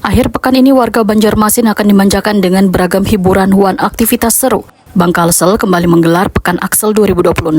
Akhir pekan ini warga Banjarmasin akan dimanjakan dengan beragam hiburan dan aktivitas seru. Bangkalsel kembali menggelar Pekan Aksel 2026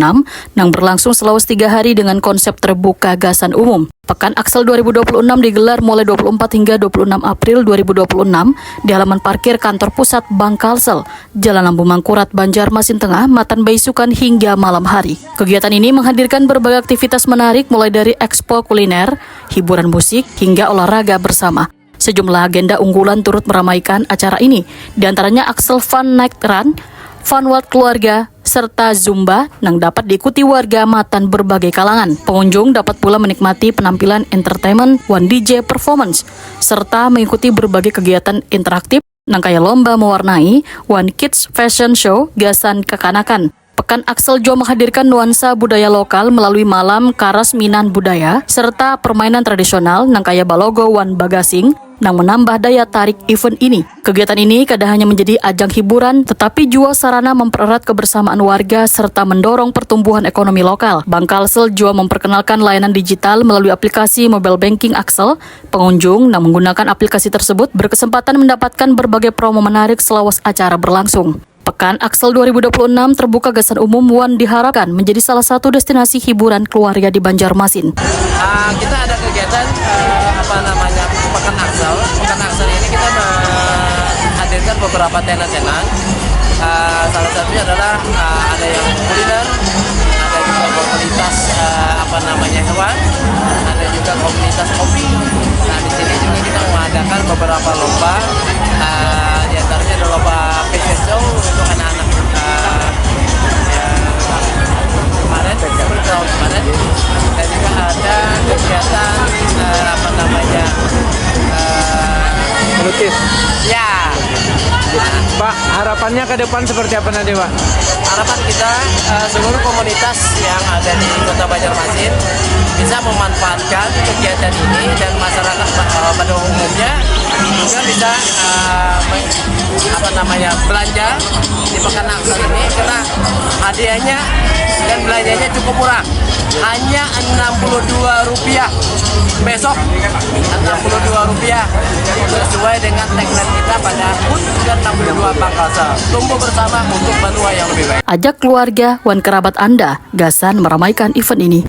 yang berlangsung selama 3 hari dengan konsep terbuka gasan umum. Pekan Aksel 2026 digelar mulai 24 hingga 26 April 2026 di halaman parkir kantor pusat Bangkalsel, Jalan Lampu Mangkurat, Banjarmasin Tengah, Matan Baisukan hingga malam hari. Kegiatan ini menghadirkan berbagai aktivitas menarik mulai dari ekspo kuliner, hiburan musik, hingga olahraga bersama. Sejumlah agenda unggulan turut meramaikan acara ini, diantaranya Aksel Fun Night Run, Fun World Keluarga, serta Zumba yang dapat diikuti warga Matan berbagai kalangan. Pengunjung dapat pula menikmati penampilan entertainment One DJ Performance, serta mengikuti berbagai kegiatan interaktif yang kayak lomba mewarnai, One Kids Fashion Show, gasan kekanakan. Pekan Aksel juga menghadirkan nuansa budaya lokal melalui malam Karas Minan Budaya, serta permainan tradisional yang kayak Balogo Wan Bagasing, yang menambah daya tarik event ini. Kegiatan ini kada hanya menjadi ajang hiburan, tetapi juga sarana mempererat kebersamaan warga serta mendorong pertumbuhan ekonomi lokal. Bangkalsel juga memperkenalkan layanan digital melalui aplikasi mobile banking Aksel. Pengunjung yang menggunakan aplikasi tersebut berkesempatan mendapatkan berbagai promo menarik selama acara berlangsung. Pekan Aksel 2026 terbuka gasan umum Wan diharapkan menjadi salah satu destinasi hiburan keluarga di Banjarmasin. Kita ada kegiatan Pekan Aksel. Pekan Aksel ini kita menghadirkan beberapa tenan-tenan. Salah satunya adalah ada yang kuliner, ada juga komunitas hewan, ada juga komunitas kopi. Nah, di sini juga kita mengadakan beberapa lomba. Di antaranya ada lomba fashion show untuk anak-anak kemarin, dan juga ada kegiatan melukis. Ya. Pak, harapannya ke depan seperti apa nanti, Pak? Harapan kita seluruh komunitas yang ada di Kota Banjarmasin bisa memanfaatkan kegiatan ini, dan masyarakat pada umumnya juga bisa belanja di Pekan Aksel ini, karena hadiahnya dan belanjanya cukup murah, hanya Rp62 besok, Rp62 sesuai dengan tagline kita pada HUT dan 62 Bangkalsel. Tumbuh bersama untuk Banua yang lebih baik. Ajak keluarga wan kerabat Anda gasan meramaikan event ini.